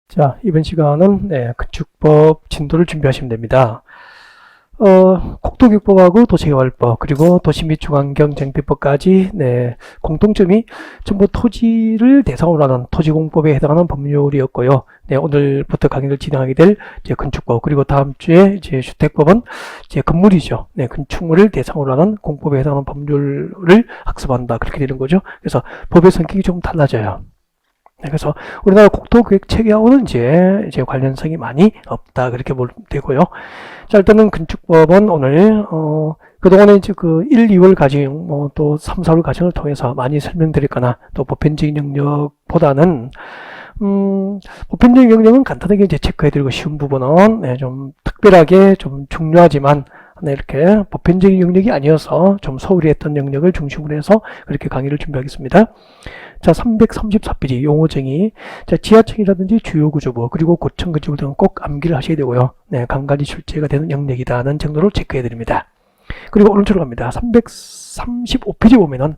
자, 이번 시간은 건축법 진도를 준비하시면 됩니다. 국토교육법하고 도시개발법 그리고 도시 및 중앙경정비법까지 공통점이 전부 토지를 대상으로 하는 토지공법에 해당하는 법률이었고요. 오늘부터 강의를 진행하게 될 건축법 그리고 다음 주에 이제 주택법은 이제 건물이죠. 건축물을 대상으로 하는 공법에 해당하는 법률을 학습한다 그렇게 되는 거죠. 그래서 법의 성격이 좀 달라져요. 그래서 우리나라 국토교육 체계하고는 이제 관련성이 많이 없다 그렇게 보면 되고요. 자, 일단은 건축법은 오늘 그동안에 이제 그 1, 2월 과정 또 3, 4월 과정을 통해서 많이 설명드렸거나 또 보편적인 영역보다는 보편적인 영역은 간단하게 이제 체크해드리고 쉬운 부분은 좀 특별하게 좀 중요하지만 이렇게 보편적인 영역이 아니어서 좀 소홀히 했던 영역을 중심으로 해서 그렇게 강의를 준비하겠습니다. 자, 334페이지 용어정의. 자, 지하층이라든지 주요구조부 그리고 고층 건축물 등은 꼭 암기를 하셔야 되고요. 간간히 출제가 되는 영역이다는 정도로 체크해 드립니다. 그리고 오른쪽으로 갑니다. 335페이지 보면은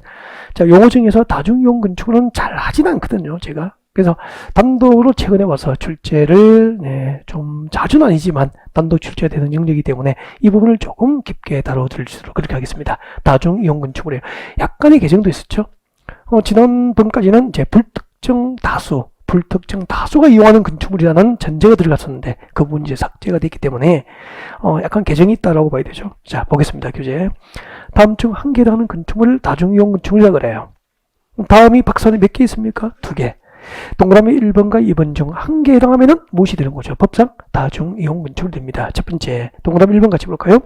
자, 용어정의에서 다중이용 건축은 잘 하진 않거든요, 제가. 그래서 단독으로 최근에 와서 출제를 좀 자주는 아니지만 단독 출제가 되는 영역이기 때문에 이 부분을 조금 깊게 다뤄드릴 수 있도록 그렇게 하겠습니다. 다중이용 건축물이에요. 약간의 개정도 있었죠. 지난번까지는 이제 불특정 다수가 이용하는 건축물이라는 전제가 들어갔었는데 그 부분이 이제 삭제가 됐기 때문에 약간 개정이 있다라고 봐야 되죠. 자, 보겠습니다. 교재. 다음 중 한 개에 해당하는 건축물을 다중이용 건축물이라고 그래요. 다음이 박스안에 몇 개 있습니까? 2개. 동그라미 1번과 2번 중 한 개에 해당하면은 무엇이 되는 거죠? 법상 다중이용 건축물이 됩니다. 첫 번째, 동그라미 1번 같이 볼까요?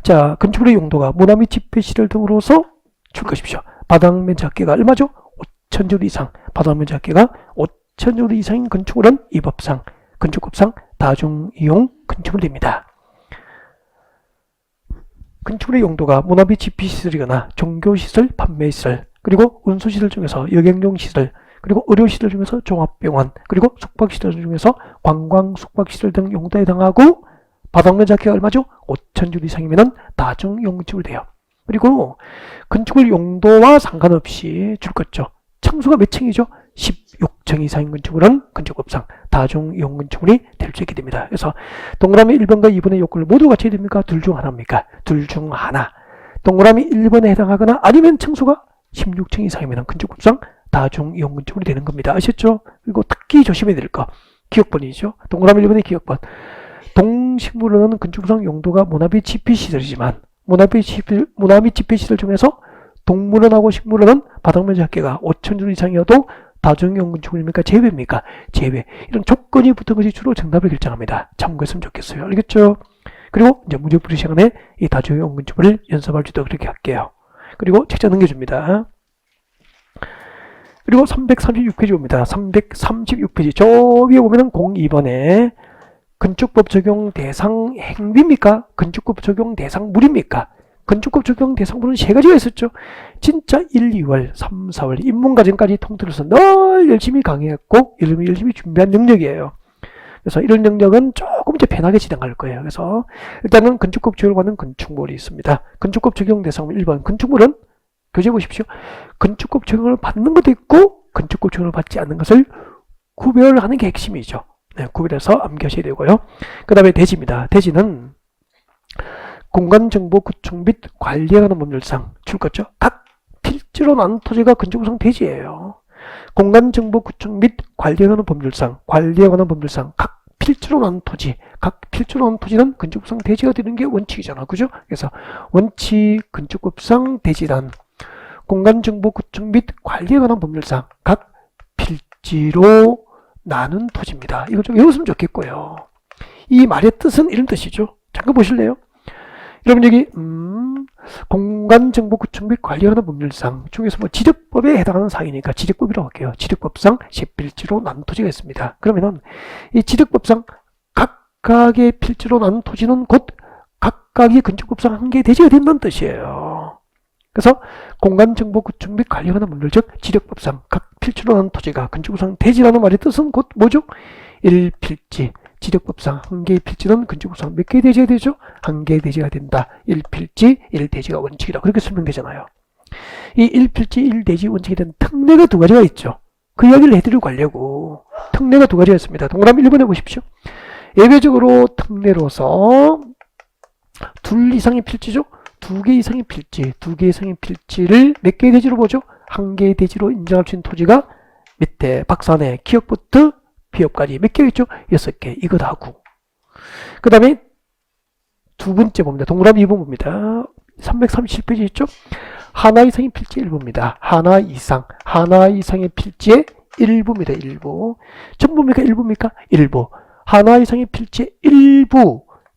자, 건축물의 용도가 문화 및 집회 시설 등으로서 줄 것이죠. 바닥 면적 합계가 얼마죠? 5,000제곱 이상. 바닥 면적 합계가 5,000제곱 이상인 건축물은 이 법상, 건축법상 다중이용 건축물이 됩니다. 건축물의 용도가 문화 및 집회시설이거나 종교시설, 판매시설, 그리고 운수시설 중에서 여객용시설, 그리고 의료시설 중에서 종합병원, 그리고 숙박시설 중에서 관광, 숙박시설 등 용도에 해당하고 바닥 면적 합계가 얼마죠? 5,000제곱 이상이면 다중이용 건축물이 돼요. 그리고 건축물 용도와 상관없이 줄 것죠. 층수가 몇 층이죠? 16층 이상인 건축물은 건축법상 다중이용 건축물이 될 수 있게 됩니다. 그래서 동그라미 1번과 2번의 요건을 모두 갖춰야 됩니까? 둘 중 하나입니까? 둘 중 하나. 동그라미 1번에 해당하거나 아니면 층수가 16층 이상이면 건축법상 다중이용 건축물이 되는 겁니다. 아셨죠? 그리고 특히 조심해야 될 거. 기억번이죠. 동그라미 1번의 기억번. 동식물로는 건축상 용도가 문화 및 집회시설이지만 문화 및 집회시설 중에서 동물원하고 식물원은 바닥면적 합계가 5,000제곱 이상이어도 다중이용 건축물입니까? 제외입니까? 제외. 이런 조건이 붙은 것이 주로 정답을 결정합니다. 참고했으면 좋겠어요. 알겠죠? 그리고 이제 문제풀이 시간에 이 다중이용 건축물을 연습할 수도 그렇게 할게요. 그리고 책자 넘겨줍니다. 그리고 336페이지 봅니다. 336페이지. 저 위에 보면은 02번에 건축법 적용 대상 행위입니까? 건축법 적용 대상 물입니까? 건축법 적용 대상물은 세 가지가 있었죠. 진짜 1, 2월, 3, 4월 입문과정까지 통틀어서 늘 열심히 강의했고 열심히 준비한 영역이에요. 그래서 이런 영역은 조금 이제 편하게 진행할 거예요. 그래서 일단은 건축법 적용을 받는 건축물이 있습니다. 건축법 적용 대상물 1번 건축물은 교재 보십시오. 건축법 적용을 받는 것도 있고 건축법 적용을 받지 않는 것을 구별하는 게 핵심이죠. 구별해서 암기하셔야 되고요. 그 다음에 대지입니다. 대지는 공간정보 구축 및 관리에 관한 법률상 줄 거죠. 각 필지로 나눈 토지가 건축법상 대지예요. 공간정보 구축 및 관리에 관한 법률상 각 필지로 나눈 토지는 건축법상 대지가 되는 게 원칙이잖아. 그죠? 그래서 원칙 건축법상 대지란 공간정보 구축 및 관리에 관한 법률상 각 필지로 나눈 토지입니다. 이거 좀 외웠으면 좋겠고요. 이 말의 뜻은 이런 뜻이죠. 잠깐 보실래요? 여러분 여기 공간정보 구축 및 관리하는 법률상 중에서 뭐 지적법에 해당하는 사항이니까 지적법이라고 할게요. 지적법상 세필지로 나눈 토지가 있습니다. 그러면은 이 지적법상 각각의 필지로 나눈 토지는 곧 각각이 건축법상 한 개의 대지가 된다는 뜻이에요. 그래서 공간정보 구축 및 관리하는 법률 즉 지적법상 각 필지로 나눈 토지가 건축법상 대지라는 말의 뜻은 곧 뭐죠? 1필지. 지적법상 한 개의 필지는 건축법상 몇 개의 대지가 되죠? 한 개의 대지가 된다. 1필지, 1대지가 원칙이다. 그렇게 설명되잖아요. 이 1필지, 1대지 원칙에 대한 특례가 두 가지가 있죠. 그 이야기를 해드리고 가려고 특례가 두 가지가 있습니다. 동그라미 1번 해보십시오. 예외적으로 특례로서 둘 이상의 필지죠. 두 개 이상의 필지, 두 개 이상의 필지를 몇 개의 대지로 보죠? 한 개의 대지로 인정할 수 있는 토지가 밑에 박산에 기업부터 비업까지 몇 개가 있죠? 6개. 이것 하고. 그 다음에 두 번째 봅니다. 동그라미 2번 봅니다. 337페이지 있죠? 하나 이상의 필지 일부입니다. 하나 이상의 필지의 일부입니다. 일부. 전부입니까? 일부입니까? 일부. 하나 이상의 필지의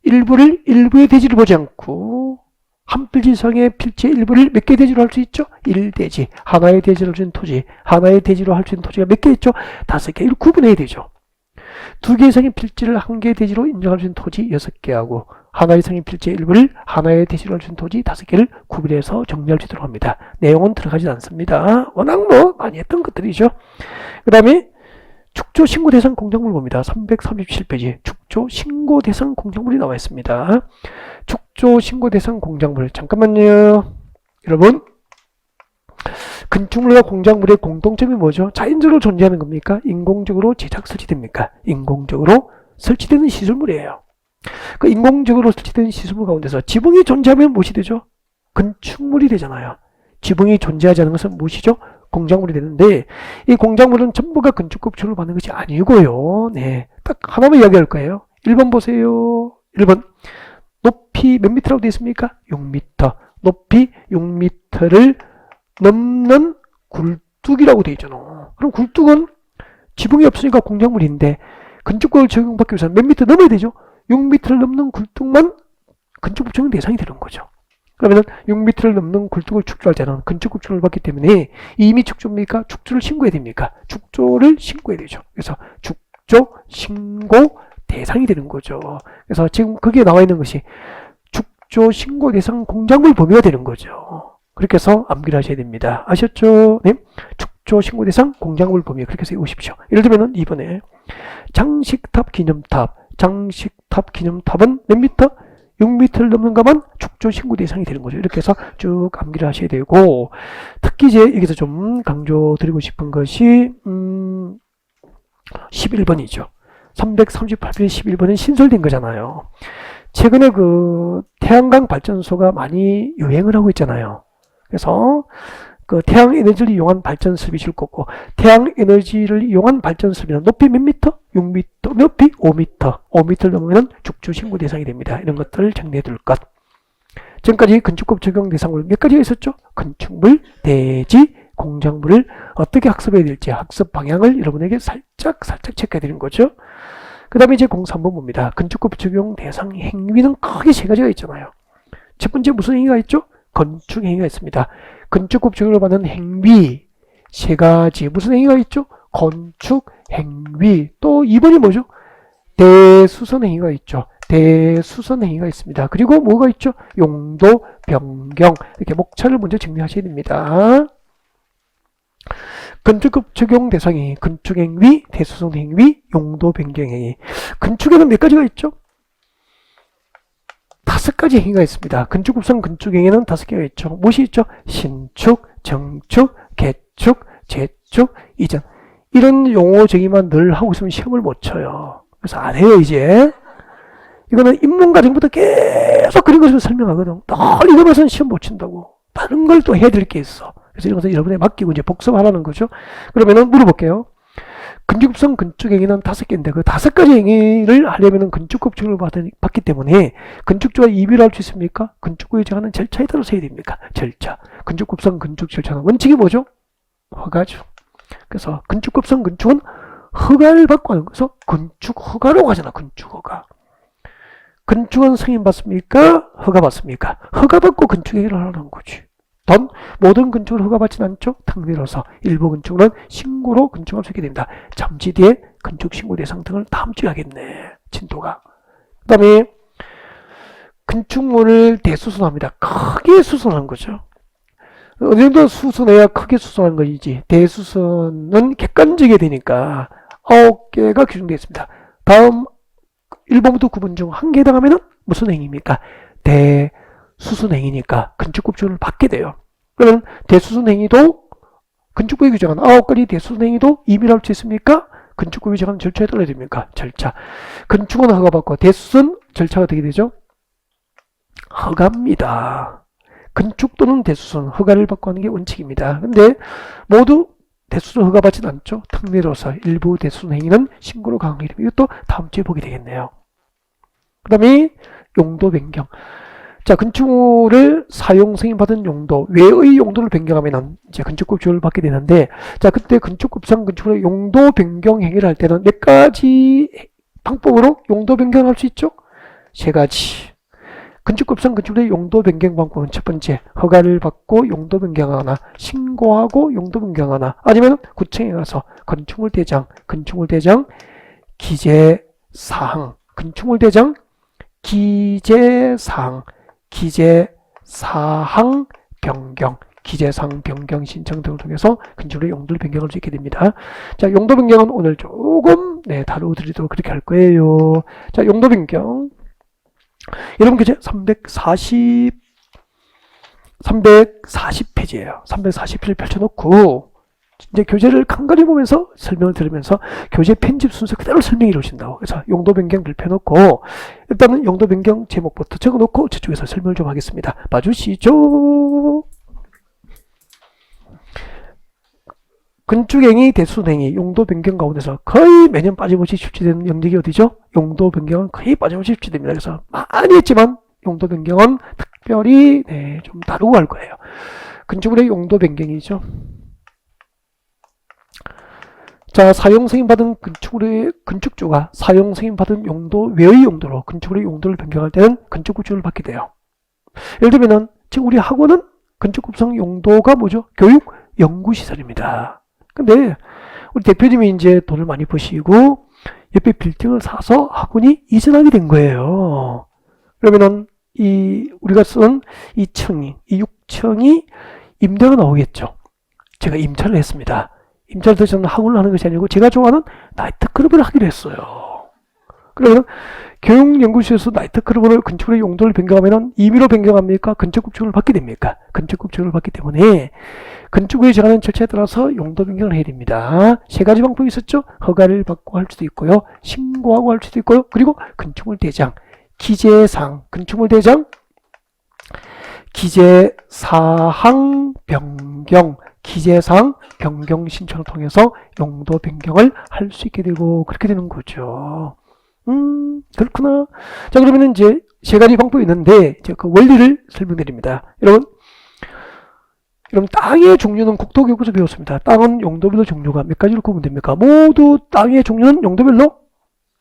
일부를 일부의 대지를 보지 않고 한 필지 이상의 필지의 일부를 몇 개 대지로 할 수 있죠? 1대지. 하나의 대지로 할 수 있는 토지. 하나의 대지로 할 수 있는 토지가 몇 개 있죠? 5개. 이걸 구분해야 되죠. 두 개 이상의 필지를 한 개의 대지로 인정할 수 있는 토지 6개하고 하나 이상의 필지의 일부를 하나의 대지로 할 수 있는 토지 5개를 구분해서 정리할 수 있도록 합니다. 내용은 들어가지 않습니다. 워낙 많이 했던 것들이죠. 그 다음에 축조 신고 대상 공작물 봅니다. 337페이지 축조 신고 대상 공작물이 나와 있습니다. 축조 신고 대상 공작물 잠깐만요. 여러분 건축물과 공작물의 공통점이 뭐죠? 자연적으로 존재하는 겁니까? 인공적으로 제작 설치됩니까? 인공적으로 설치되는 시설물이에요. 그 인공적으로 설치되는 시설물 가운데서 지붕이 존재하면 무엇이 되죠? 건축물이 되잖아요. 지붕이 존재하지 않은 것은 무엇이죠? 공작물이 되는데 이 공작물은 전부가 건축법칙을 받는 것이 아니고요. 네, 딱 하나만 이야기할 거예요. 1번 보세요. 1번 높이 몇 미터라고 되어 있습니까? 6m. 높이 6m를 넘는 굴뚝이라고 되어 있잖아. 그럼 굴뚝은 지붕이 없으니까 공작물인데 건축법을 적용받기 위해서 몇 미터 넘어야 되죠? 6m를 넘는 굴뚝만 건축법 적용 대상이 되는 거죠. 그러면 6m를 넘는 굴뚝을 축조할 때는 건축법 적용을 받기 때문에 이미 축조입니까? 축조를 신고해야 됩니까? 축조를 신고해야 되죠. 그래서 축조 신고 대상이 되는 거죠. 그래서 지금 거기에 나와 있는 것이 축조 신고 대상 공작물 범위가 되는 거죠. 그렇게 해서 암기를 하셔야 됩니다. 아셨죠? 네. 축조 신고 대상 공작물 범위 그렇게 해서 외우십시오. 예를 들면 2번에 장식탑 기념탑 기념탑은 몇 미터? 6m를 넘는 것만 축조 신고 대상이 되는 거죠. 이렇게 해서 쭉 암기를 하셔야 되고 특히 이제 여기서 좀 강조드리고 싶은 것이 11번이죠. 338페이지 11번은 신설된 거잖아요. 최근에 그 태양광 발전소가 많이 유행을 하고 있잖아요. 그래서 그 태양 에너지를 이용한 발전 설비실 거고 태양 에너지를 이용한 발전 설비는 높이 몇 미터? 6m, 높이 5m. 5m를 넘으면 축조 신고 대상이 됩니다. 이런 것들을 정리해 둘 것. 지금까지 건축법 적용 대상물 몇 가지가 있었죠? 건축물, 대지, 공작물을 어떻게 학습해야 될지 학습 방향을 여러분에게 살짝 체크해 드리는 거죠. 그 다음에 이제 03번 봅니다. 건축법 적용 대상 행위는 크게 세 가지가 있잖아요. 첫 번째 무슨 행위가 있죠? 건축 행위가 있습니다. 건축법 적용을 받는 행위 세 가지 무슨 행위가 있죠? 건축 행위. 또 2번이 뭐죠? 대수선 행위가 있죠. 대수선 행위가 있습니다. 그리고 뭐가 있죠? 용도 변경. 이렇게 목차를 먼저 정리하셔야 됩니다. 건축법 적용 대상이 건축 행위, 대수선 행위, 용도 변경 행위. 건축에는 몇 가지가 있죠? 5가지 행위가 있습니다. 건축법상 건축 행위는 5개가 있죠. 무엇이 있죠? 신축, 정축, 개축, 재축, 이전. 이런 용어 정의만 늘 하고 있으면 시험을 못 쳐요. 그래서 안 해요, 이제. 이거는 입문 과정부터 계속 그런 것을 설명하거든. 늘 이거면서는 시험 못 친다고. 다른 걸 또 해야 될 게 있어. 그래서 이런 것을 여러분에 맡기고 이제 복습하라는 거죠. 그러면은 물어볼게요. 건축법상 건축 행위는 5개인데 그 5가지 행위를 하려면 건축법 적용을 받기 때문에 건축주와 이비를 할 수 있습니까? 건축법이 정하는 절차에 따라서 해야 됩니까? 절차. 건축법상 건축 절차는 원칙이 뭐죠? 허가죠. 그래서 건축법상 건축은 허가를 받고 하는 거죠. 건축 허가로 가잖아. 건축 허가. 건축은 승인 받습니까? 허가 받습니까? 허가 받고 건축 행위를 하라는 거지. 모든 건축을 허가받지는 않죠. 특례로서 일부 건축은 신고로 건축할 수 있게 됩니다. 잠시 뒤에 건축 신고 대상 등을 다음 주에 하겠네. 진도가. 그 다음에 건축물을 대수선합니다. 크게 수선한 거죠. 어느 정도 수선해야 크게 수선한 것이지 대수선은 객관적이 되니까 9개가 규정되어 있습니다. 다음 1번부터 9번 중 한 개에 해당하면 무슨 행위입니까? 대수선 행위니까 건축법 적용을 받게 돼요. 그러면 대수선 행위도 건축법이 규정한 9가지 대수선 행위도 임의로 할 수 있습니까? 건축법이 정하는 절차에 따라야 됩니까? 절차. 건축은 허가받고 대수는 절차가 어떻게 되죠? 허가입니다. 건축 또는 대수는 허가를 받고 하는 게 원칙입니다. 근데 모두 대수는 허가받지는 않죠. 특례로서 일부 대수는 행위는 신고로 강하게 됩니다. 이것도 다음 주에 보게 되겠네요. 그 다음에 용도 변경. 자, 건축물을 사용 승인받은 용도 외의 용도를 변경하면 이제 건축법 지원을 받게 되는데, 자, 그때 건축법상 건축물의 용도 변경 행위를 할 때는 몇 가지 방법으로 용도 변경을 할 수 있죠? 세 가지. 건축법상 건축물의 용도 변경 방법은 첫 번째, 허가를 받고 용도 변경하거나 신고하고 용도 변경하거나 아니면 구청에 가서 건축물대장 기재사항, 건축물대장 기재사항 변경, 기재사항 변경 신청 등을 통해서 건축물의 용도를 변경할 수 있게 됩니다. 자, 용도 변경은 오늘 조금 다루어드리도록 그렇게 할 거예요. 자, 용도 변경. 여러분 교재 340페이지예요. 340페이지를 펼쳐놓고 이제 교재를 간간히 보면서 설명을 들으면서 교재 편집 순서 그대로 설명해 오신다고. 그래서 용도 변경 펼쳐놓고 일단은 용도 변경 제목부터 적어놓고 저쪽에서 설명을 좀 하겠습니다. 봐주시죠. 건축행위, 대수행위, 용도 변경 가운데서 거의 매년 빠짐없이 출제되는 영역이 어디죠? 용도 변경은 거의 빠짐없이 출제됩니다. 그래서 많이 했지만 용도 변경은 특별히 좀 다루고 갈 거예요. 건축물의 용도 변경이죠. 자, 사용 승인받은 건축주가 사용 승인받은 용도 외의 용도로 건축물의 용도를 변경할 때는 건축법 지원을 받게 돼요. 예를 들면은 지금 우리 학원은 건축법상 용도가 뭐죠? 교육 연구시설입니다. 근데 우리 대표님이 이제 돈을 많이 버시고 옆에 빌딩을 사서 학원이 이전하게 된 거예요. 그러면은 우리가 쓰는 이 6층이 임대가 나오겠죠. 제가 임차를 했습니다. 임차를 해서 저는 학원을 하는 것이 아니고 제가 좋아하는 나이트클럽을 하기로 했어요. 그러면 교육연구소에서 나이트클럽을 건축물의 용도를 변경하면 임의로 변경합니까? 건축법 지원을 받게 됩니까? 건축법 지원을 받기 때문에 건축법에 정하는 절차에 따라서 용도 변경을 해야 됩니다. 세 가지 방법이 있었죠. 허가를 받고 할 수도 있고요. 신고하고 할 수도 있고요. 그리고 건축물 대장, 기재사항, 건축물 대장, 기재사항 변경, 기재사항 변경 신청을 통해서 용도 변경을 할 수 있게 되고 그렇게 되는 거죠. 그렇구나. 자, 그러면 이제 세 가지 방법이 있는데 이제 그 원리를 설명드립니다. 여러분 땅의 종류는 국토교육에서 배웠습니다. 땅은 용도별로 종류가 몇 가지로 구분됩니까? 모두 땅의 종류는 용도별로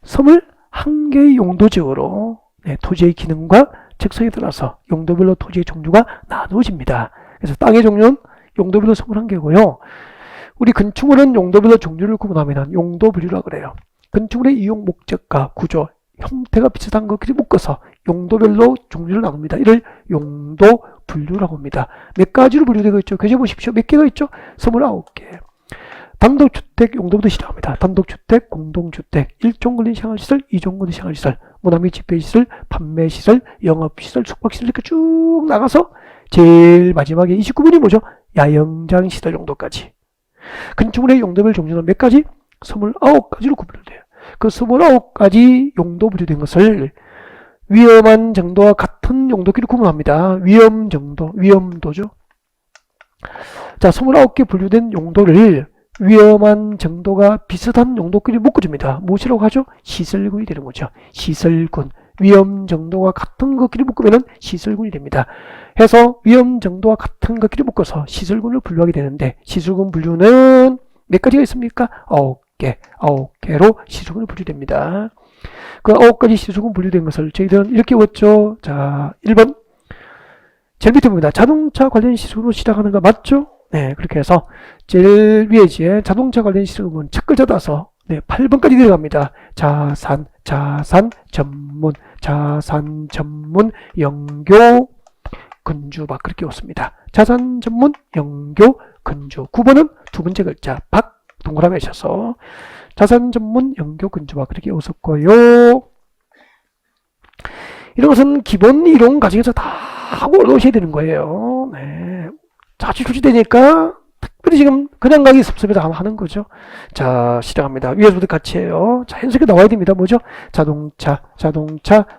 21개의 용도지역으로 토지의 기능과 특성에 따라서 용도별로 토지의 종류가 나누어집니다. 그래서 땅의 종류는 용도별로 21개고요. 우리 건축물은 용도별로 종류를 구분하면 용도 분류라고 그래요. 건축물의 이용 목적과 구조, 형태가 비슷한 것들이 묶어서 용도별로 종류를 나눕니다. 이를 용도 분류라고 합니다. 몇 가지로 분류되고 있죠? 교재 보십시오. 몇 개가 있죠? 29개. 단독주택 용도부터 시작합니다. 단독주택, 공동주택, 1종 근린 생활시설, 2종 근린 생활시설, 문화 및 집회시설, 판매시설, 영업시설, 숙박시설 이렇게 쭉 나가서 제일 마지막에 29번이 뭐죠? 야영장시설 용도까지. 건축물의 용도별 종류는 몇 가지? 29가지로 구분돼요. 그 29가지 용도 분류된 것을 위험한 정도와 같은 용도끼리 구분합니다. 위험 정도, 위험도죠. 자, 29개 분류된 용도를 위험한 정도가 비슷한 용도끼리 묶어줍니다. 무엇이라고 하죠? 시설군이 되는 거죠. 시설군. 위험 정도가 같은 것끼리 묶으면 시설군이 됩니다. 해서 위험 정도와 같은 것끼리 묶어서 시설군을 분류하게 되는데 시설군 분류는 몇 가지가 있습니까? 9개로 시설군이 분류됩니다. 그 9가지 시설군 분류된 것을 저희들은 이렇게 외웠죠. 자, 1번. 제일 밑에 봅니다. 자동차 관련 시설군으로 시작하는 거 맞죠? 네, 그렇게 해서 제일 위에 자동차 관련 시설군 첫 글자 따서 8번까지 들어갑니다. 자산 전문, 영교, 근주박 그렇게 외웠습니다. 자산 전문, 영교, 근주. 9번은 두 번째 글자 박 동그라미 하셔서 자산 전문, 영교, 근주박 그렇게 외웠었고요. 이런 것은 기본 이론 과정에서 다 하고 올라오셔야 되는 거예요. 네. 자주 출시되니까 특별히 지금 그냥 가기 섭섭해서 하는 거죠. 자, 시작합니다. 위에서부터 같이 해요. 자연스럽게 나와야 됩니다. 뭐죠? 자동차,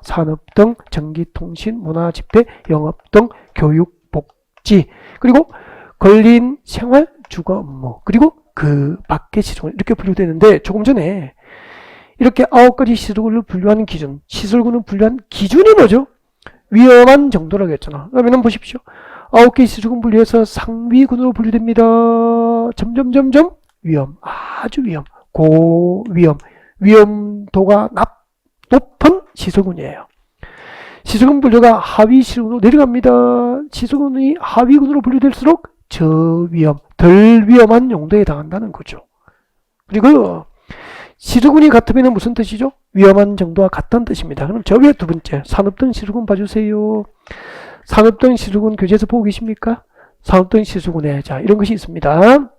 산업 등, 전기통신, 문화집회, 영업 등, 교육, 복지, 그리고 걸린 생활, 주거 업무, 그리고 그 밖의 시설군 이렇게 분류되는데 조금 전에 이렇게 9가지 시설군을 분류하는 기준, 시설군을 분류한 기준이 뭐죠? 위험한 정도라고 했잖아. 그러면 보십시오. 9개 시설군 분류해서 상위군으로 분류됩니다. 점점점점 위험, 아주 위험, 고위험, 위험도가 높은 시설군이에요. 시설군 분류가 하위 시설군으로 내려갑니다. 시설군이 하위군으로 분류될수록 저위험, 덜 위험한 용도에 해당한다는 거죠. 그리고 시설군이 같으면 무슨 뜻이죠? 위험한 정도와 같다는 뜻입니다. 그럼 저 위에 두 번째 산업등 시설군 봐주세요. 산업등 시설군 교재에서 보고 계십니까? 산업등 시설군에 자 이런 것이 있습니다.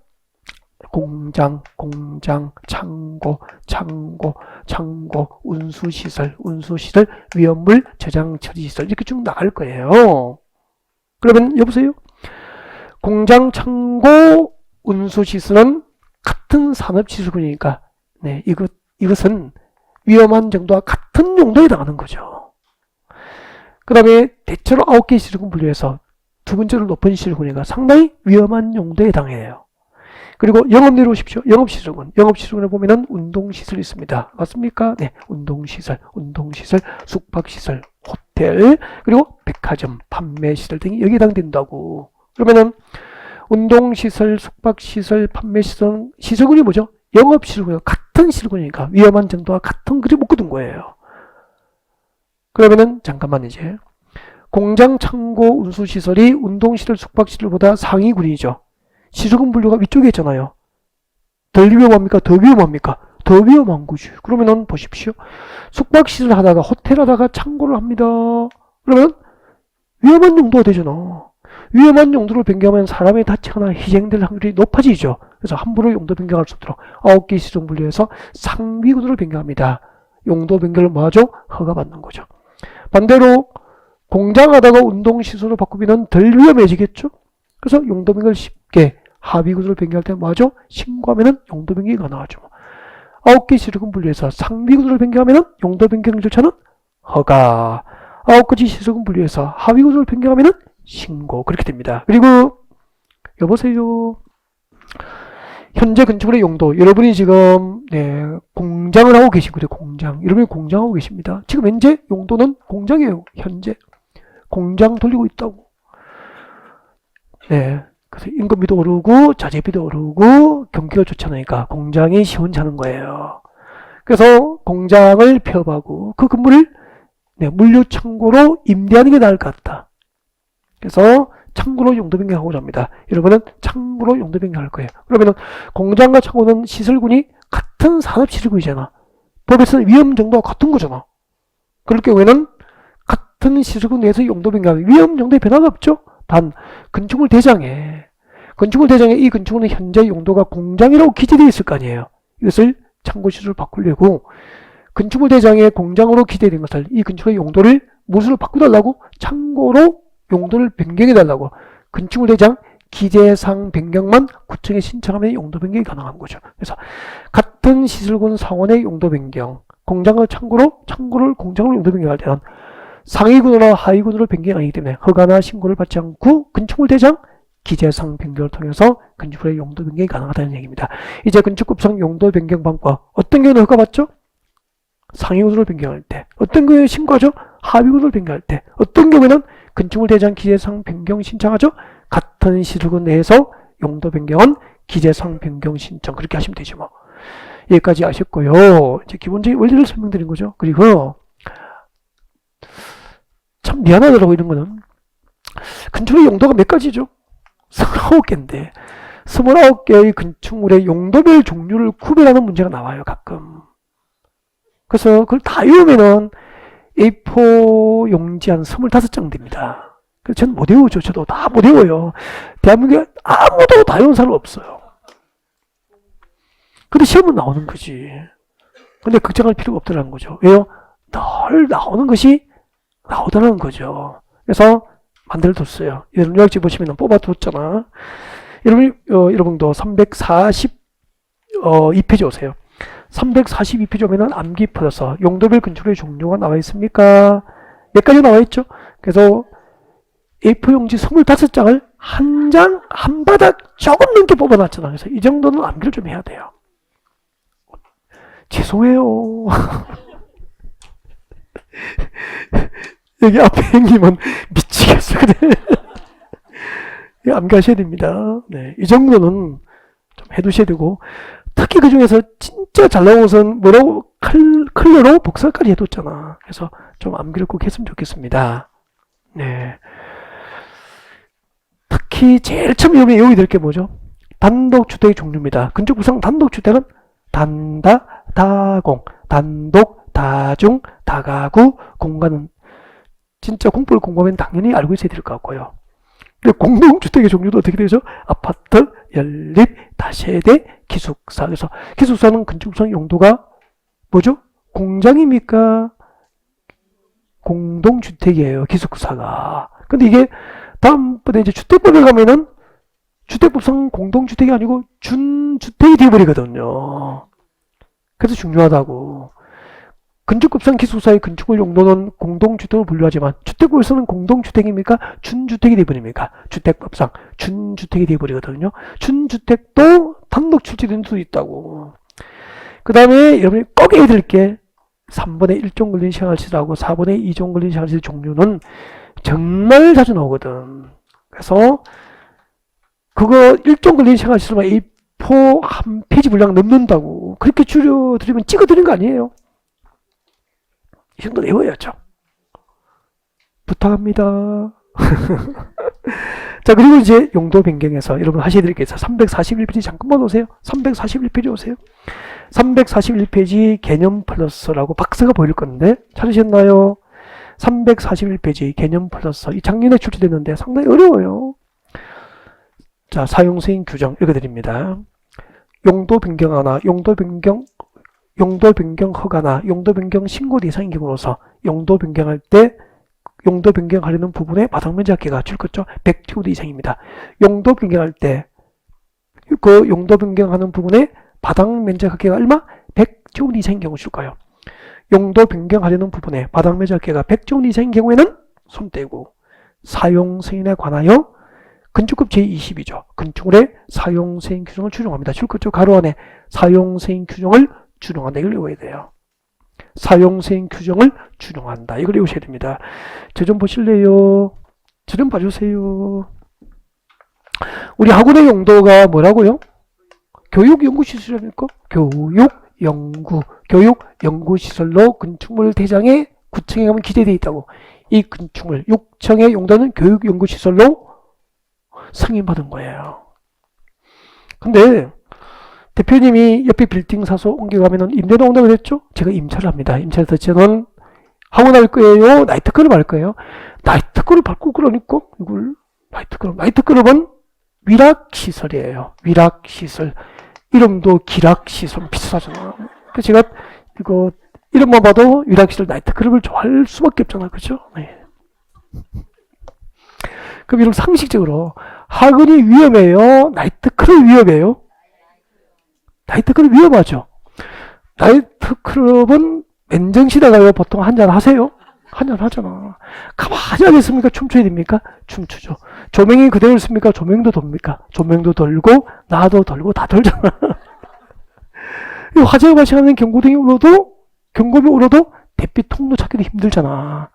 공장, 창고, 운수시설, 위험물 저장 처리시설 이렇게 쭉 나갈 거예요. 그러면 여보세요? 공장, 창고, 운수시설은 같은 산업시설군이니까 네, 이것은 위험한 정도와 같은 용도에 해당하는 거죠. 그 다음에 대체로 9개 시설군 분류해서 두 번째로 높은 시설군이니까 상당히 위험한 용도에 해당해요. 그리고 영업 내려오십시오. 영업시설군에 보면은 운동시설이 있습니다. 맞습니까? 네, 운동시설, 숙박시설, 호텔, 그리고 백화점, 판매시설 등이 여기에 해당된다고. 그러면은 운동시설, 숙박시설, 판매시설, 시설군이 뭐죠? 영업시설군과 같은 시설군이니까 위험한 정도와 같은 글이 묶어둔 거예요. 그러면은 잠깐만 이제 공장, 창고, 운수시설이 운동시설, 숙박시설보다 상위군이죠. 시설군 분류가 위쪽에 있잖아요. 덜 위험합니까? 더 위험합니까? 더 위험한 거지. 그러면은 보십시오. 숙박시설 하다가 호텔 하다가 창고를 합니다. 그러면 위험한 용도가 되잖아. 위험한 용도로 변경하면 사람이 다치거나 희생될 확률이 높아지죠. 그래서 함부로 용도 변경할 수 없도록 9개 시설군 분류해서 상위군으로 변경합니다. 용도 변경을 뭐하죠? 허가받는 거죠. 반대로 공장하다가 운동시설로 바꾸면 덜 위험해지겠죠? 그래서 용도 변경을 쉽게 하위군으로 변경할 때 뭐하죠? 신고하면 용도 변경이 가능하죠. 9개 시설군 분류해서 상위군으로 변경하면 용도 변경 절차는 허가. 9가지 시설군 분류해서 하위군으로 변경하면 신고. 그렇게 됩니다. 그리고 여보세요. 현재 건축물의 용도. 여러분이 지금 네, 공장을 하고 계시고요. 공장. 여러분이 공장하고 계십니다. 지금 현재 용도는 공장이에요. 현재. 공장 돌리고 있다고. 네. 그래서 인건비도 오르고 자재비도 오르고 경기가 좋지 않으니까 공장이 시원찮은 거예요. 그래서 공장을 폐업하고 그 건물을 네, 물류 창고로 임대하는 게 나을 것 같다. 그래서 창고로 용도 변경하고자 합니다. 여러분은 창고로 용도 변경할 거예요. 그러면은 공장과 창고는 시설군이 같은 산업시설군이잖아. 법에서는 위험 정도가 같은 거잖아. 그럴 경우에는 같은 시설군 내에서 용도 변경하면 위험 정도의 변화가 없죠. 단 건축물 대장에 이 건축물은 현재 용도가 공장이라고 기재되어 있을 거 아니에요. 이것을 창고시설로 바꾸려고 건축물 대장에 공장으로 기재된 것을 이 건축물의 용도를 무엇으로 바꾸달라고? 창고로 용도를 변경해달라고. 건축물 대장 기재상 변경만 구청에 신청하면 용도 변경이 가능한 거죠. 그래서 같은 시설군 상원의 용도 변경, 공장을 창고를 공장으로 용도 변경할 때는 상위군으로 하위군으로 변경하기 때문에 허가나 신고를 받지 않고 건축물 대장 기재상 변경을 통해서 건축물의 용도 변경이 가능하다는 얘기입니다. 이제 건축급상 용도 변경 방법. 어떤 경우는 허가받죠? 상위군으로 변경할 때. 어떤 경우에 신고하죠? 하위군으로 변경할 때. 어떤 경우에는 건축물 대장 기재상 변경 신청하죠? 같은 시설군 내에서 용도 변경은 기재상 변경 신청. 그렇게 하시면 되죠, 뭐. 여기까지 아셨고요. 이제 기본적인 원리를 설명드린 거죠. 그리고 참 미안하더라고, 이런 거는. 건축물의 용도가 몇 가지죠? 29개인데 29개의 건축물의 용도별 종류를 구별하는 문제가 나와요, 가끔. 그래서 그걸 다 외우면은 A4 용지 한 25장 됩니다. 그래서 저는 못 외우죠. 저도 다 못 외워요. 대한민국에 아무도 다 외운 사람 없어요. 근데 시험은 나오는 거지. 근데 걱정할 필요가 없다는 거죠. 왜요? 늘 나오는 것이 나오다는 거죠. 그래서 만들어뒀어요. 요약지 보시면 뽑아뒀잖아. 여러분도 342페이지 오세요. 342페이지 오면은 암기 플러스 용도별 건축의 종류가 나와 있습니까? 몇 가지 나와 있죠? 그래서 A4 용지 25장을 한 장, 한 바닥 조금 넘게 뽑아놨잖아. 그래서 이 정도는 암기를 좀 해야 돼요. 죄송해요. 여기 앞에 형님은 미치겠어. 그래. 암기하셔야 됩니다. 네, 이 정도는 좀 해두셔야 되고, 특히 그 중에서 진짜 잘 나온 것은 뭐라고 컬러로 복사까지 해뒀잖아. 그래서 좀 암기를 꼭 했으면 좋겠습니다. 네. 특히 제일 처음 외우게 될 게 뭐죠? 단독주택의 종류입니다. 건축구상 단독주택은 단다, 다공, 단독, 다중, 다가구, 공간은 진짜 공부를 공부하면 당연히 알고 있어야 될 것 같고요. 공동주택의 종류도 어떻게 되죠? 아파트, 연립, 다세대, 기숙사. 그래서 기숙사는 건축구상 용도가 뭐죠? 공장입니까? 공동주택이에요. 기숙사가. 근데 이게 다음번에 이제 주택법에 가면은 주택법상 공동주택이 아니고 준주택이 되어버리거든요. 그래서 중요하다고. 건축법상 기숙사의 건축물 용도는 공동주택으로 분류하지만 주택법에서는 공동주택입니까? 준주택이 되어버립니까? 주택법상 준주택이 되어버리거든요. 준주택도 단독 출지된 수도 있다고. 그 다음에 여러분이 꼭 해야 될 게 3번에 1종 걸린 생활시설하고 4번에 2종 걸린 생활시설 종류는 정말 자주 나오거든. 그래서 그거 1종 걸린 생활시설만 A4 한 페이지 분량 넘는다고 그렇게 줄여드리면 찍어드린 거 아니에요. 이 정도 외워야죠. 부탁합니다. 자, 그리고 이제 용도 변경에서 여러분 하셔야 될 게 있어요. 341페이지 잠깐만 오세요. 341페이지 오세요. 341페이지 개념 플러스라고 박스가 보일 건데 찾으셨나요? 341페이지 개념 플러스. 이 작년에 출시됐는데 상당히 어려워요. 자, 사용승인 규정 읽어드립니다. 용도 변경 하나, 용도 변경 허가나 용도 변경 신고 대상인 경우로서 용도 변경할 때 용도 변경하려는 부분의 바닥면적 합계가 줄겠죠. 100제곱미터 이상입니다. 용도 변경할 때 그 용도 변경하는 부분의 바닥면적 합계가 얼마? 100제곱미터 이상인 경우 줄까요? 용도 변경하려는 부분의 바닥면적 합계가 100제곱미터 이상인 경우에는 손 떼고 사용 승인에 관하여 건축법 제22조 건축물의 사용 승인 규정을 준용합니다. 줄겠죠. 가로 안에 사용 승인 규정을 준용한다. 이걸 외워야 돼요. 사용승인 규정을 준용한다. 이걸 외우셔야 됩니다. 저 좀 보실래요? 저 좀 봐주세요. 우리 학원의 용도가 뭐라고요? 교육연구시설입니까? 교육연구시설로 건축물 대장에 9층에 가면 기재되어 있다고. 이 건축물 6층의 용도는 교육연구시설로 승인받은 거예요. 근데 대표님이 옆에 빌딩 사서 옮겨가면은 임대 나온다고 그랬죠? 제가 임차를 합니다. 임차를 저는 학원할 거예요? 나이트클럽 할 거예요? 나이트클럽 밟고 그러니까 이걸 나이트클럽은 위락시설이에요. 위락시설. 이름도 기락시설 비슷하잖아. 그래서 제가 이거 이름만 봐도 위락시설 나이트클럽을 좋아할 수밖에 없잖아. 그죠? 네. 그럼 이런 상식적으로 학원이 위험해요? 나이트클럽이 위험해요? 나이트클럽 위험하죠. 나이트클럽은 맨정신에 가요. 보통 한잔 하세요? 한잔 하잖아. 가만히 하겠습니까? 춤춰야 됩니까? 춤추죠. 조명이 그대로 있습니까? 조명도 돕니까? 조명도 돌고 나도 돌고 다 돌잖아. 화재가 발생하는 경고등이 울어도 대피 통로 찾기도 힘들잖아.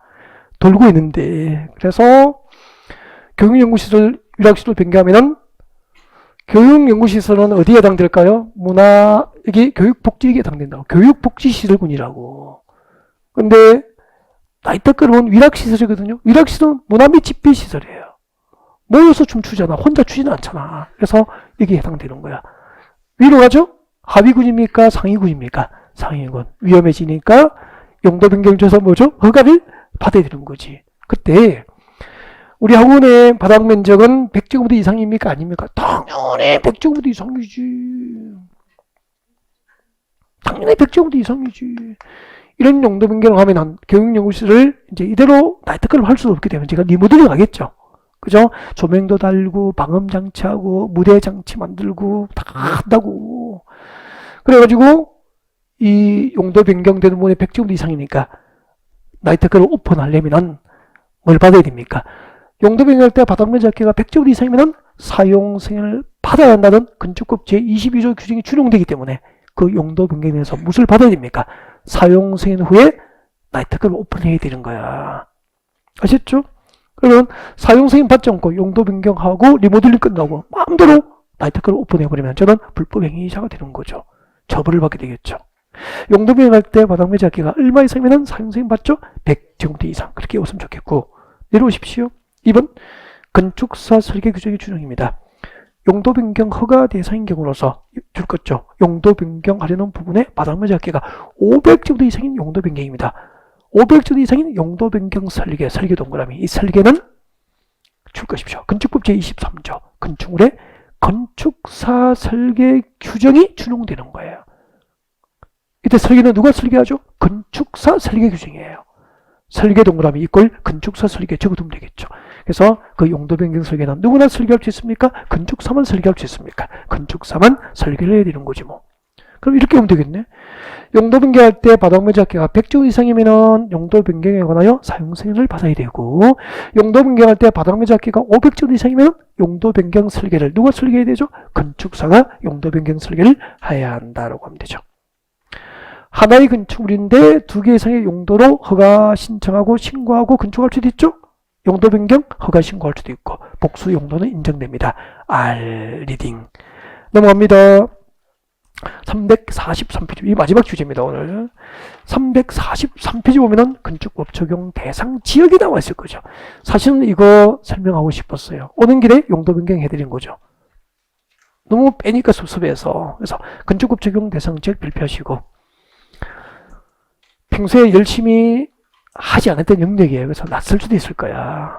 돌고 있는데. 그래서 교육연구시설, 위락시설 변경하면은 교육연구시설은 어디에 해당될까요? 여기 교육복지에 해당된다고. 교육복지시설군이라고. 근데 나이트클럽은 위락시설이거든요. 위락시설은 문화 및 집회시설이에요. 모여서 춤추잖아. 혼자 추지는 않잖아. 그래서 여기에 해당되는 거야. 위로 가죠? 하위군입니까? 상위군입니까? 상위군. 위험해지니까 용도 변경 줘서 뭐죠? 허가를 받아야 되는 거지. 그때 우리 학원의 바닥 면적은 100제곱미터 이상입니까? 아닙니까? 당연히 100제곱미터 이상이지. 당연히 100제곱미터 이상이지. 이런 용도 변경을 하면 교육연구실을 이제 이대로 나이트클럽 할 수 없기 때문에 제가 리모델링 하겠죠. 그죠? 조명도 달고 방음 장치하고 무대 장치 만들고 다 한다고. 그래가지고 이 용도 변경되는 부분에 100제곱미터 이상이니까 나이테크를 오픈하려면은 뭘 받아야 됩니까? 용도 변경할 때 바닥면적 합계가 100제곱미터 이상이면은 사용 승인을 받아야 한다는 건축법 제22조 규정이 준용되기 때문에 그 용도 변경에 대해서 무엇을 받아야 됩니까? 사용 승인 후에 나이테크를 오픈해야 되는 거야. 아셨죠? 그러면 사용 승인 받지 않고 용도 변경하고 리모델링 끝나고 마음대로 나이테크를 오픈해버리면 저는 불법 행위자가 되는 거죠. 처벌을 받게 되겠죠. 용도 변경할 때 바닥 면적 합계가 얼마 이상이면 사용 승인 받죠? 100제곱미터 이상. 그렇게 외웠으면 좋겠고, 내려오십시오. 2번 건축사 설계 규정의 준용입니다. 용도 변경 허가 대상인 경우로서 줄 것죠. 용도 변경하려는 부분에 바닥 면적 합계가 500제곱미터 이상인 용도 변경입니다. 500제곱미터 이상인 용도 변경 설계 동그라미. 이 설계는 줄 것이죠. 건축법 제23조 건축물의 건축사 설계 규정이 준용되는 거예요. 이때 설계는 누가 설계하죠? 건축사 설계 규정이에요. 설계 동그라미 이꼴 건축사 설계 적어두면 되겠죠. 그래서 그 용도 변경 설계는 누구나 설계할 수 있습니까? 건축사만 설계할 수 있습니까? 건축사만 설계를 해야 되는 거지 뭐. 그럼 이렇게 하면 되겠네. 용도 변경할 때 바닥 면적 합계가 100제곱 이상이면은 용도 변경에 관하여 사용 승인을 받아야 되고, 용도 변경할 때 바닥 면적 합계가 500제곱 이상이면 용도 변경 설계를 누가 설계해야 되죠? 건축사가 용도 변경 설계를 해야 한다라고 하면 되죠. 하나의 건축물인데 2개 이상의 용도로 허가 신청하고 신고하고 건축할 수도 있죠? 용도 변경 허가 신고할 수도 있고, 복수 용도는 인정됩니다. R 리딩. 넘어갑니다. 343페이지, 이 마지막 주제입니다. 오늘 343페이지 보면은 건축법 적용 대상 지역이 나와 있을 거죠. 사실은 이거 설명하고 싶었어요. 오는 길에 용도 변경 해드린 거죠. 너무 빼니까 섭섭해서. 그래서 건축법 적용 대상 지역 발표하시고, 평소에 열심히 하지 않았던 영역이에요. 그래서 낯설 수도 있을 거야.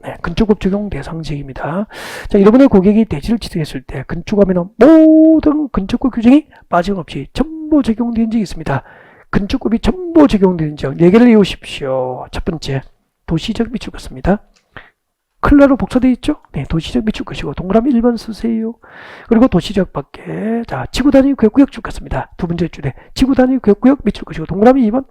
네, 건축법 적용 대상 지역입니다. 자, 여러분의 고객이 대지를 취득했을 때 건축하면 모든 건축법 규정이 빠짐없이 전부 적용되는 지역이 있습니다. 건축법이 전부 적용되는 지역 4개를 외우십시오. 첫 번째, 도시적 미출 것입니다. 클라로 복사되어 있죠? 네, 도시적 미출 것이고 동그라미 1번 쓰세요. 그리고 도시적 밖에, 자, 지구단위 구역 줄 것입니다. 두 번째 줄에 지구단위 구역 미출 것이고 동그라미 2번.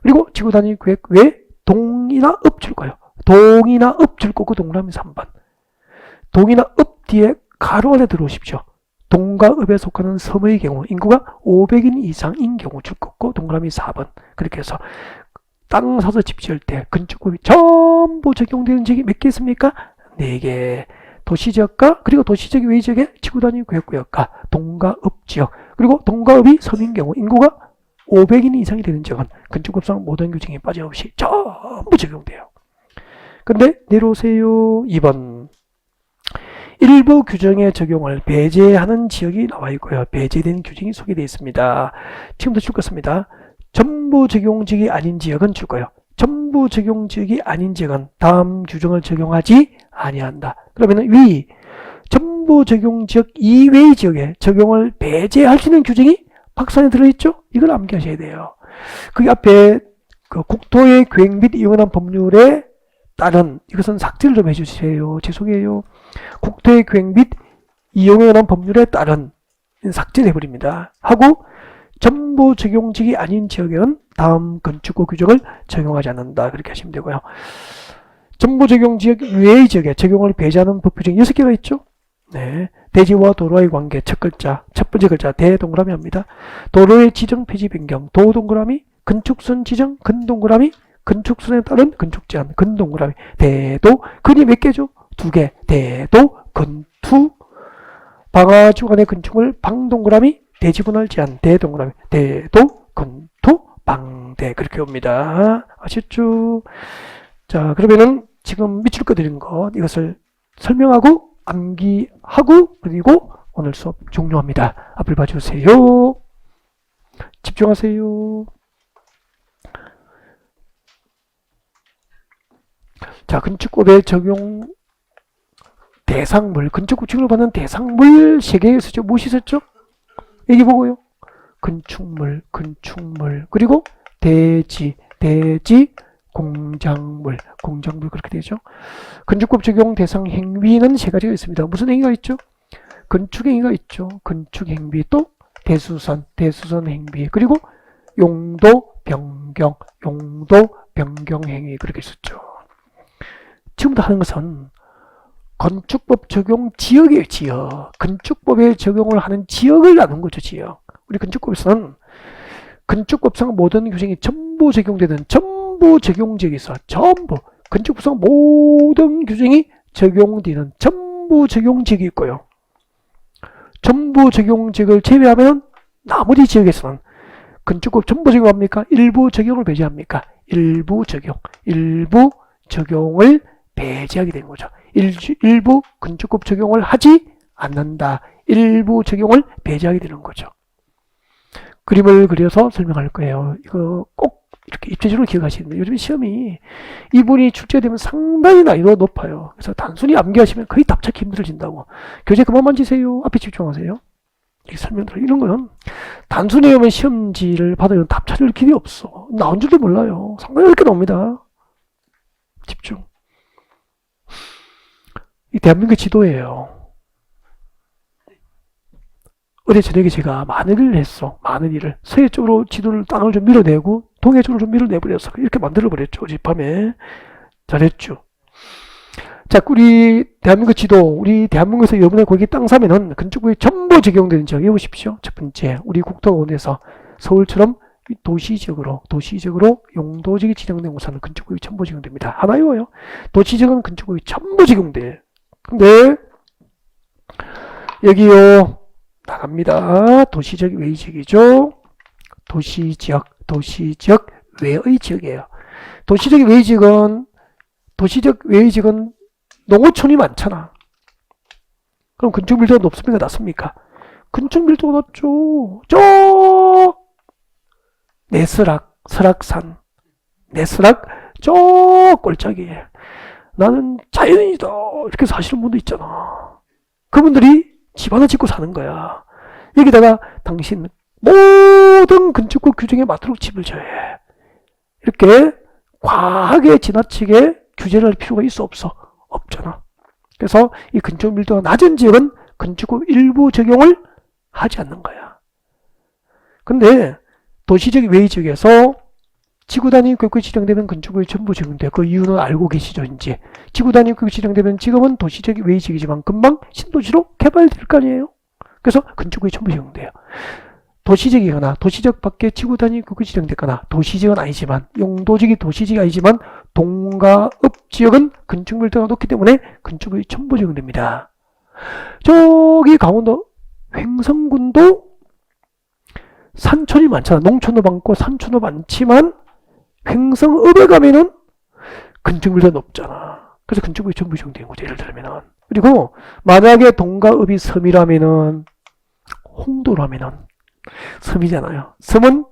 그리고 지구단위 구역 외 동이나 읍 줄 거예요. 동이나 읍 줄 거고 동그라미 3번. 동이나 읍 뒤에 가로 안에 들어오십시오. 동과 읍에 속하는 섬의 경우 인구가 500인 이상인 경우 줄 거고 동그라미 4번. 그렇게 해서 땅 사서 집 지을 때 건축법이 전부 적용되는 지역이 몇 개 있습니까? 4개. 도시지역과 그리고 도시지역 외 지역의 지구단위 구역과 동과 읍 지역, 그리고 동과 읍이 섬인 경우 인구가 500인 이상이 되는 지역은 건축법상 모든 규정이 빠짐없이 전부 적용돼요. 근데 내려오세요. 2번. 일부 규정의 적용을 배제하는 지역이 나와 있고요. 배제된 규정이 소개되어 있습니다. 지금도 줄 것입니다. 전부 적용 지역이 아닌 지역은 줄 거예요. 전부 적용 지역이 아닌 지역은 다음 규정을 적용하지 아니한다. 그러면 위 전부 적용 지역 이외의 지역에 적용을 배제할 수 있는 규정이 박스 안에 들어있죠? 이걸 암기하셔야 돼요. 그 앞에 그 국토의 계획 및 이용하는 법률에 따른, 이것은 삭제를 좀 해주세요. 죄송해요. 국토의 계획 및 이용에 관한 법률에 따른 삭제를 해버립니다. 하고 전부 적용지역이 아닌 지역에는 다음 건축법 규정을 적용하지 않는다. 그렇게 하시면 되고요. 전부 적용지역 외의 지역에 적용을 배제하는 법 규정이 6개가 있죠. 네. 대지와 도로의 관계 첫 번째 글자 대 동그라미 합니다. 도로의 지정 폐지 변경 도 동그라미, 건축선 지정 근 동그라미, 건축선에 따른 건축 제한 근 동그라미, 대도 근이 몇 개죠? 2개. 대도 건투 방화 주간의 건축물 방 동그라미, 대지분할 제한 대 동그라미, 대도 건투 방대. 그렇게 옵니다. 아셨죠? 자, 그러면은 지금 밑줄 거 드린 것 이것을 설명하고 암기하고 그리고 오늘 수업 종료합니다. 앞을 봐주세요. 집중하세요. 자, 건축법의 적용 대상물, 건축법 적용을 받는 대상물 3개 있었죠. 무엇이 있었죠? 여기 보고요. 건축물, 그리고 대지, 공작물 그렇게 되죠. 건축법 적용 대상 행위는 세 가지가 있습니다. 무슨 행위가 있죠? 건축 행위가 있죠. 건축 행위, 또 대수선 행위, 그리고 용도 변경 행위, 그렇게 있었죠. 지금부터 하는 것은 건축법 적용 지역이에요. 지역. 건축법에 적용을 하는 지역을 나눈 거죠. 지역. 우리 건축법에서는 건축법상 모든 규정이 전부 적용되는 전부 적용 지역이 있어. 전부. 건축법상 모든 규정이 적용되는 전부 적용 지역이 있고요. 전부 적용 지역을 제외하면 나머지 지역에서는 건축법 전부 적용합니까? 일부 적용을 배제합니까? 일부 적용을 배제하게 되는 거죠. 일부 건축법 적용을 하지 않는다. 일부 적용을 배제하게 되는 거죠. 그림을 그려서 설명할 거예요. 이거 꼭 이렇게 입체적으로 기억하시면 돼요. 요즘 시험이 이분이 출제되면 상당히 난이도가 높아요. 그래서 단순히 암기하시면 거의 답 찾기 힘들어진다고. 교재 그만 만지세요. 앞에 집중하세요. 이렇게 설명드려. 이런 거는 단순히 오면 시험지를 받으면 답 찾을 길이 없어. 나온 줄도 몰라요. 상당히 어렵게 나옵니다. 집중. 이 대한민국 지도예요. 어제 저녁에 제가 많은 일을 했어. 많은 일을. 서해 쪽으로 지도를 땅을 좀 밀어내고 동해 쪽으로 좀 밀어내버렸어. 이렇게 만들어버렸죠. 어젯밤에. 잘했죠. 자, 우리 대한민국 지도, 우리 대한민국에서 여러분의 거기 땅 사면은 건축법이 전부 적용되는 지역 외우십시오. 첫 번째, 우리 국토원에서 서울처럼 도시적으로 용도지역이 지정된 곳은 건축법이 전부 적용됩니다. 하나 외워요. 도시지역은 건축법이 전부 적용돼. 근데 여기요 나갑니다. 도시적 외의 지역이죠. 도시지역 외의 지역이에요. 도시적 외의 지역은 농어촌이 많잖아. 그럼 건축 밀도가 높습니까? 낮습니까? 건축 밀도가 높죠. 설악산, 저 꼴짝이에 나는 자연인이다 이렇게 사시는 분도 있잖아. 그분들이 집 하나 짓고 사는 거야. 여기다가 당신 모든 건축법 규정에 맞도록 집을 져야 해. 이렇게 과하게 지나치게 규제를 할 필요가 있어 없어? 없잖아. 그래서 이 건축 밀도가 낮은 지역은 건축법 일부 적용을 하지 않는 거야. 근데 도시적 외의 지역에서 지구 단위 구역이 지정되면 건축법이 전부 적용돼. 그 이유는 알고 계시죠, 이제. 지구 단위 구역이 지정되면 지금은 도시적 외의 지역이지만 금방 신도시로 개발될 거 아니에요. 그래서 건축법이 전부 적용돼요. 도시적이거나 도시적 밖에 지구 단위 구역이 지정됐거나 도시적은 아니지만 용도적이 도시적이 아니지만 동가읍 지역은 건축 밀도가 높기 때문에 건축법이 전부 적용됩니다. 저기 강원도 횡성군도 산촌이 많잖아. 농촌도 많고 산촌도 많지만 횡성읍에 가면은 건축밀도가 높잖아. 그래서 건축법이 전부 적용되는 거죠. 예를 들면은. 그리고 만약에 동가읍이 섬이라면은 홍도라면은 섬이잖아요. 섬은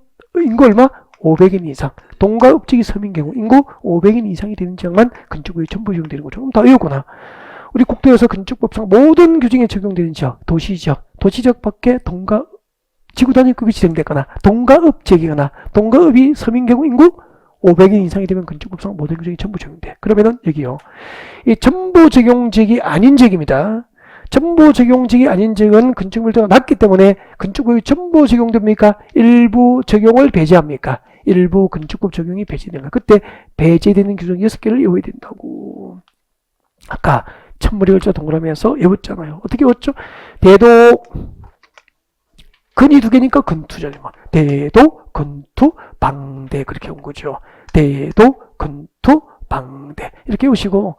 인구 얼마? 500인 이상. 동가읍지기 섬인 경우 인구 500인 이상이 되는 지역만 건축법이 전부 적용되는 거죠. 그럼 다 외우구나. 우리 국토에서 건축법상 모든 규정에 적용되는 지역, 도시지역 밖에 지구 단위급이 지정되거나 동가읍 지역이거나 동가읍이 섬인 경우 인구 500인 이상이 되면 건축법상 모든 규정이 전부 적용돼. 그러면은 여기요. 이 전부 적용 지역이 아닌 지역입니다. 전부 적용 지역이 아닌 지역은 건축 밀도가 낮기 때문에 건축법이 전부 적용됩니까? 일부 적용을 배제합니까? 일부 건축법 적용이 배제됩니다. 그때 배제되는 규정 6개를 외워야 된다고. 아까 천물이 걸쳐 동그라미에서 외웠잖아요. 어떻게 외웠죠? 대도 근이 두 개니까 근투잖아요. 대도, 근투, 방대 그렇게 온 거죠. 대도, 근투, 방대 이렇게 오시고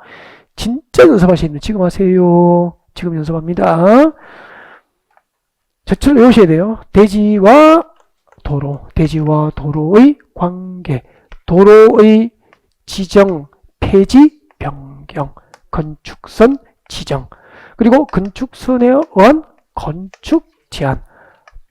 진짜 연습하시는 지금 하세요. 지금 연습합니다. 저처럼 외우셔야 돼요. 대지와 도로의 관계, 도로의 지정, 폐지, 변경, 건축선 지정, 그리고 건축선에 의한 건축 제한,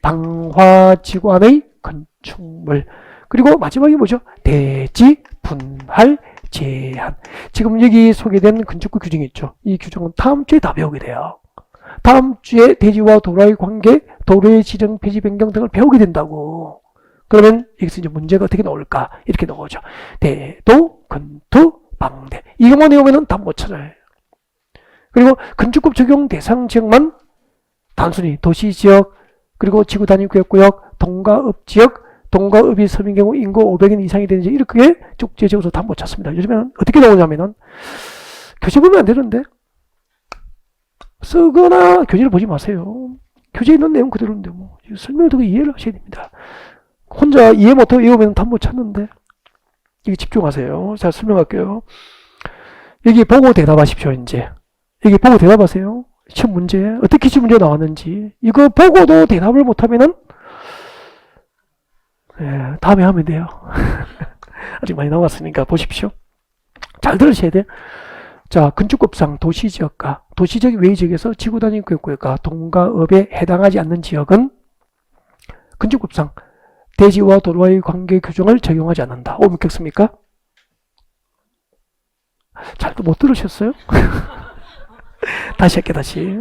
방화지관의 건축물, 그리고 마지막이 뭐죠? 대지, 분할, 제한. 지금 여기 소개된 건축법 규정이 있죠. 이 규정은 다음 주에 다 배우게 돼요. 다음 주에 대지와 도로의 관계, 도로의 지정, 폐지, 변경 등을 배우게 된다고. 그러면 여기서 이제 문제가 어떻게 나올까? 이렇게 나오죠. 대도, 근투, 방대. 이것만 외우면은 답 못 찾아요. 그리고 건축법 적용 대상 지역만 단순히 도시지역, 그리고 지구단위구역구역, 동가읍지역, 동가읍이 섬인 경우 인구 500인 이상이 되는지 이렇게 쪽지에 적어서 답 못 찾습니다. 요즘에는 어떻게 나오냐면은 교재 보면 안 되는데 쓰거나 교재를 보지 마세요. 교재에 있는 내용 그대로인데 뭐 설명을 듣고 이해를 하셔야 됩니다. 혼자 이해 못하고 외우면 답 못 찾는데 이게 집중하세요. 자, 설명할게요. 여기 보고 대답하십시오. 이제 여기 보고 대답하세요. 시험 문제 어떻게 시험 문제 나왔는지 이거 보고도 대답을 못하면은 다음에 하면 돼요. 아직 많이 남았으니까 보십시오. 잘 들으셔야 돼요. 자, 건축법상 도시지역과 도시적 외지역에서 지구단위 구역구역과 동가읍에 해당하지 않는 지역은 건축법상 대지와 도로와의 관계 규정을 적용하지 않는다. 옳겠습니까? 잘 못 들으셨어요? 다시 할게, 다시.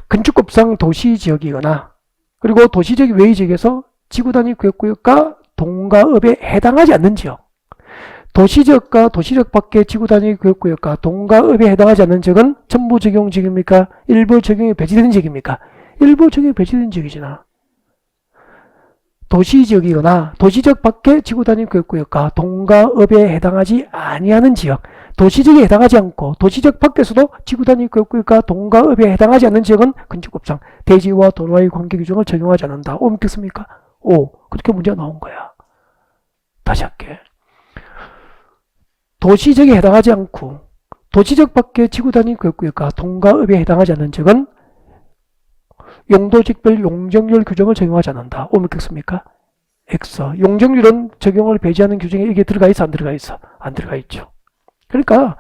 건축법상 도시지역이거나 그리고 도시적 외지역에서 지구단위 구역구역과 동가읍에 해당하지 않는 지역, 도시지역과 도시지역 밖의 지구단위 구역구역과 동가읍에 해당하지 않는 지역은 전부 적용 지역입니까? 일부 적용이 배제되는 지역입니까? 일부 적용이 배제되는 지역이잖아. 도시지역이거나 도시지역 밖의 지구단위 구역구역과 동가읍에 해당하지 아니하는 지역, 도시지역에 해당하지 않고 도시지역 밖에서도 지구단위 구역구역과 동가읍에 해당하지 않는 지역은 건축법상 대지와 도로와의 관계 규정을 적용하지 않는다. 옳겠습니까? 오, 그렇게 문제가 나온 거야. 다시 할게. 도시지역에 해당하지 않고 도시지역 밖의 지구단위 구역구역과 동가읍에 해당하지 않는 지역은 용도직별 용적률 규정을 적용하지 않는다. 옳겠습니까? X. 용적률은 적용을 배제하는 규정에 이게 들어가 있어? 안 들어가 있어? 안 들어가 있죠. 그러니까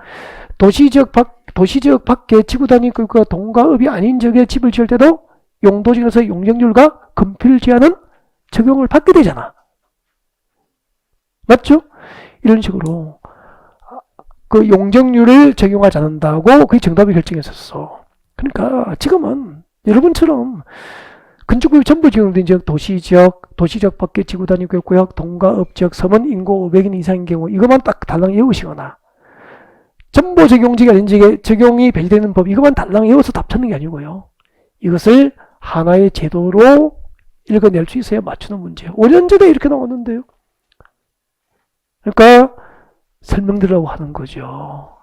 도시지역 밖의 지구단위 구역과 동가읍이 아닌 지역에 집을 지을 때도 용도직에서 용적률과 금필 제한은 적용을 받게 되잖아. 맞죠? 이런 식으로 그 용적률을 적용하지 않는다고 그게 정답을 결정했었어. 그러니까 지금은 여러분처럼 건축구역 전부 적용된 지역, 도시지역 밖의 지구단위 구역구역, 동가읍지역, 섬은 인구 500인 이상인 경우 이것만 딱 달랑 외우시거나 전부 적용지가 아닌 지역에 적용이 배제되는 법 이것만 달랑 외워서 답 찾는 게 아니고요. 이것을 하나의 제도로 읽어낼 수 있어야 맞추는 문제예요. 5년 전에 이렇게 나왔는데요. 그러니까 설명드리려고 하는 거죠.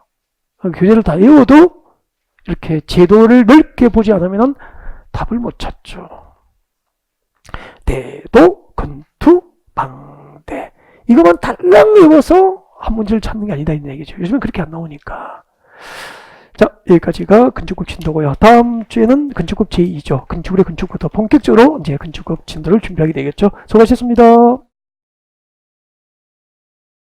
교재를 다 외워도 이렇게 제도를 넓게 보지 않으면 답을 못 찾죠. 대도, 건투, 방대 이것만 달랑 외워서 한 문제를 찾는 게 아니다 이 얘기죠. 요즘엔 그렇게 안 나오니까. 자, 여기까지가 건축법 진도고요. 다음 주에는 건축법 제2죠. 건축물의 건축부터 본격적으로 이제 건축법 진도를 준비하게 되겠죠. 수고하셨습니다.